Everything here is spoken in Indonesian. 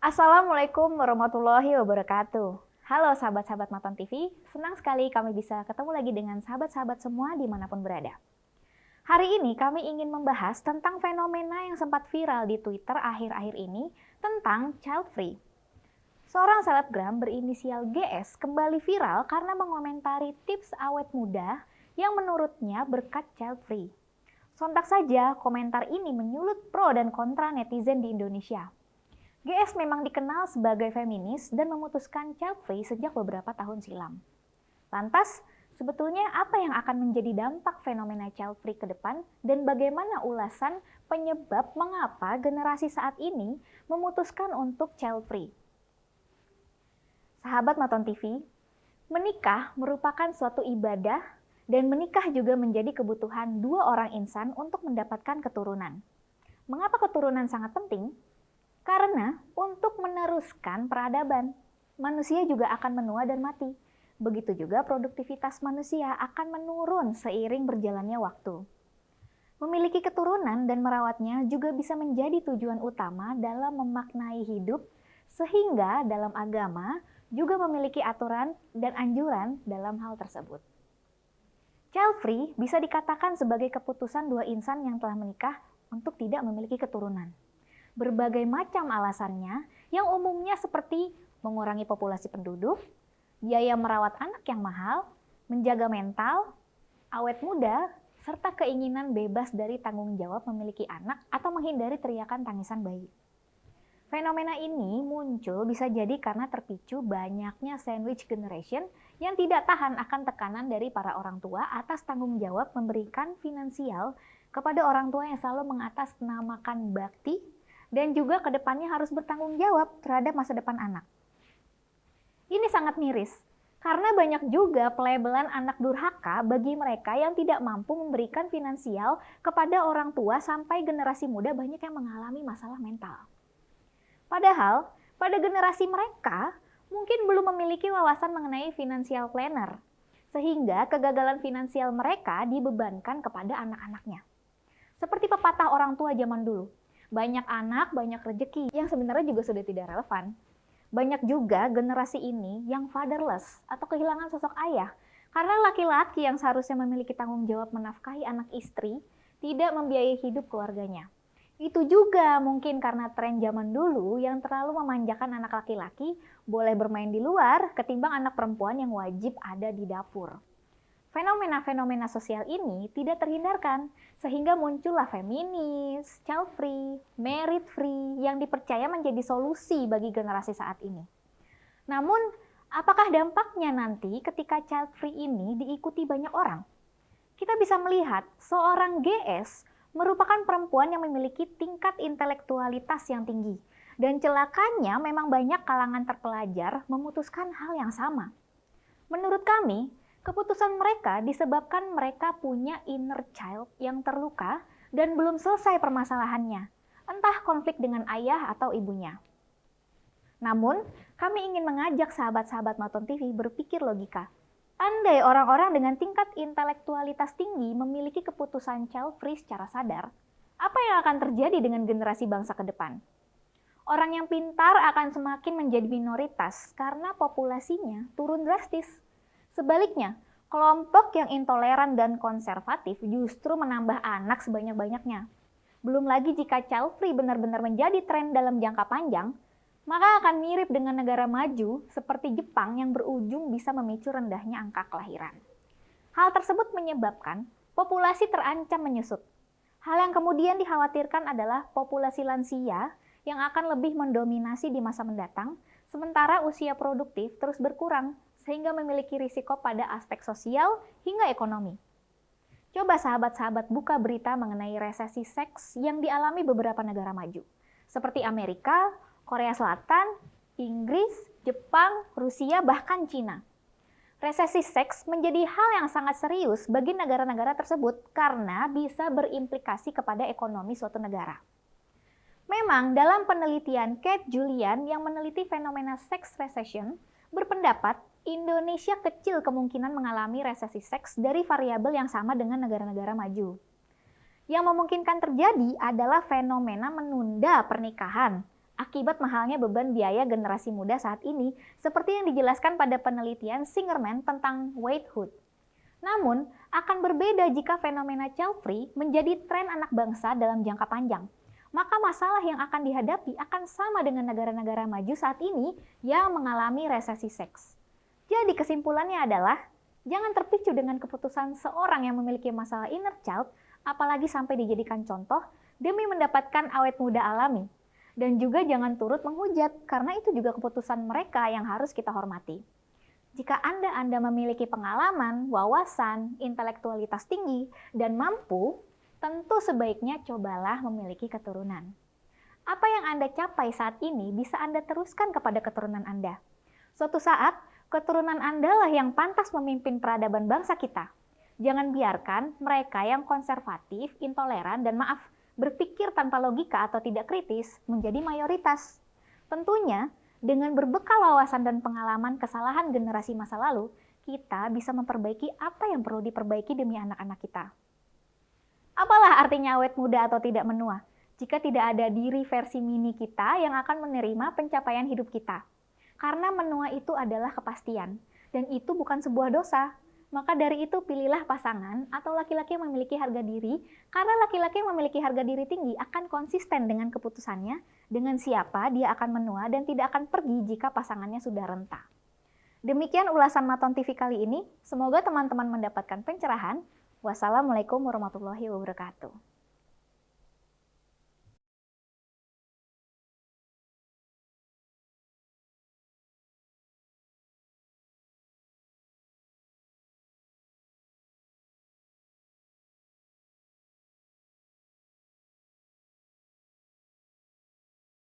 Assalamualaikum warahmatullahi wabarakatuh. Halo sahabat-sahabat Maton TV, senang sekali kami bisa ketemu lagi dengan sahabat-sahabat semua dimanapun berada. Hari ini kami ingin membahas tentang fenomena yang sempat viral di Twitter akhir-akhir ini tentang child free. Seorang selebgram berinisial GS kembali viral karena mengomentari tips awet muda yang menurutnya berkat child free. Sontak saja komentar ini menyulut pro dan kontra netizen di Indonesia. GS memang dikenal sebagai feminis dan memutuskan child free sejak beberapa tahun silam. Lantas, sebetulnya apa yang akan menjadi dampak fenomena child free ke depan dan bagaimana ulasan penyebab mengapa generasi saat ini memutuskan untuk child free? Sahabat Maton TV, menikah merupakan suatu ibadah dan menikah juga menjadi kebutuhan dua orang insan untuk mendapatkan keturunan. Mengapa keturunan sangat penting? Karena untuk meneruskan peradaban, manusia juga akan menua dan mati. Begitu juga produktivitas manusia akan menurun seiring berjalannya waktu. Memiliki keturunan dan merawatnya juga bisa menjadi tujuan utama dalam memaknai hidup, sehingga dalam agama juga memiliki aturan dan anjuran dalam hal tersebut. Child free bisa dikatakan sebagai keputusan dua insan yang telah menikah untuk tidak memiliki keturunan. Berbagai macam alasannya yang umumnya seperti mengurangi populasi penduduk, biaya merawat anak yang mahal, menjaga mental, awet muda, serta keinginan bebas dari tanggung jawab memiliki anak atau menghindari teriakan tangisan bayi. Fenomena ini muncul bisa jadi karena terpicu banyaknya sandwich generation yang tidak tahan akan tekanan dari para orang tua atas tanggung jawab memberikan finansial kepada orang tua yang selalu mengatasnamakan bakti dan juga ke depannya harus bertanggung jawab terhadap masa depan anak. Ini sangat miris, karena banyak juga pelabelan anak durhaka bagi mereka yang tidak mampu memberikan finansial kepada orang tua sampai generasi muda banyak yang mengalami masalah mental. Padahal, pada generasi mereka mungkin belum memiliki wawasan mengenai financial planner, sehingga kegagalan finansial mereka dibebankan kepada anak-anaknya. Seperti pepatah orang tua zaman dulu, banyak anak, banyak rezeki, yang sebenarnya juga sudah tidak relevan. Banyak juga generasi ini yang fatherless atau kehilangan sosok ayah, karena laki-laki yang seharusnya memiliki tanggung jawab menafkahi anak istri, tidak membiayai hidup keluarganya. Itu juga mungkin karena tren zaman dulu yang terlalu memanjakan anak laki-laki boleh bermain di luar ketimbang anak perempuan yang wajib ada di dapur. Fenomena-fenomena sosial ini tidak terhindarkan, sehingga muncullah feminis, child free, married free yang dipercaya menjadi solusi bagi generasi saat ini. Namun, apakah dampaknya nanti ketika child free ini diikuti banyak orang? Kita bisa melihat seorang GS merupakan perempuan yang memiliki tingkat intelektualitas yang tinggi, dan celakanya memang banyak kalangan terpelajar memutuskan hal yang sama. Menurut kami, keputusan mereka disebabkan mereka punya inner child yang terluka dan belum selesai permasalahannya, entah konflik dengan ayah atau ibunya. Namun, kami ingin mengajak sahabat-sahabat Maton TV berpikir logika. Andai orang-orang dengan tingkat intelektualitas tinggi memiliki keputusan child free secara sadar, apa yang akan terjadi dengan generasi bangsa ke depan? Orang yang pintar akan semakin menjadi minoritas karena populasinya turun drastis. Sebaliknya, kelompok yang intoleran dan konservatif justru menambah anak sebanyak-banyaknya. Belum lagi jika child free benar-benar menjadi tren dalam jangka panjang, maka akan mirip dengan negara maju seperti Jepang yang berujung bisa memicu rendahnya angka kelahiran. Hal tersebut menyebabkan populasi terancam menyusut. Hal yang kemudian dikhawatirkan adalah populasi lansia yang akan lebih mendominasi di masa mendatang, sementara usia produktif terus berkurang, sehingga memiliki risiko pada aspek sosial hingga ekonomi. Coba sahabat-sahabat buka berita mengenai resesi seks yang dialami beberapa negara maju, seperti Amerika, Korea Selatan, Inggris, Jepang, Rusia, bahkan Cina. Resesi seks menjadi hal yang sangat serius bagi negara-negara tersebut karena bisa berimplikasi kepada ekonomi suatu negara. Memang dalam penelitian Kate Julian yang meneliti fenomena sex recession, berpendapat Indonesia kecil kemungkinan mengalami resesi seks dari variabel yang sama dengan negara-negara maju. Yang memungkinkan terjadi adalah fenomena menunda pernikahan akibat mahalnya beban biaya generasi muda saat ini, seperti yang dijelaskan pada penelitian Singerman tentang weighhood. Namun, akan berbeda jika fenomena child free menjadi tren anak bangsa dalam jangka panjang. Maka masalah yang akan dihadapi akan sama dengan negara-negara maju saat ini yang mengalami resesi seks. Jadi kesimpulannya adalah, jangan terpicu dengan keputusan seorang yang memiliki masalah inner child, apalagi sampai dijadikan contoh demi mendapatkan awet muda alami. Dan juga jangan turut menghujat, karena itu juga keputusan mereka yang harus kita hormati. Jika Anda memiliki pengalaman, wawasan, intelektualitas tinggi, dan mampu, tentu sebaiknya cobalah memiliki keturunan. Apa yang Anda capai saat ini bisa Anda teruskan kepada keturunan Anda. Suatu saat, keturunan Anda lah yang pantas memimpin peradaban bangsa kita. Jangan biarkan mereka yang konservatif, intoleran, dan berpikir tanpa logika atau tidak kritis menjadi mayoritas. Tentunya, dengan berbekal wawasan dan pengalaman kesalahan generasi masa lalu, kita bisa memperbaiki apa yang perlu diperbaiki demi anak-anak kita. Apalah artinya awet muda atau tidak menua, jika tidak ada diri versi mini kita yang akan menerima pencapaian hidup kita? Karena menua itu adalah kepastian, dan itu bukan sebuah dosa. Maka dari itu pilihlah pasangan atau laki-laki yang memiliki harga diri, karena laki-laki yang memiliki harga diri tinggi akan konsisten dengan keputusannya, dengan siapa dia akan menua dan tidak akan pergi jika pasangannya sudah renta. Demikian ulasan Maton TV kali ini, semoga teman-teman mendapatkan pencerahan. Wassalamualaikum warahmatullahi wabarakatuh.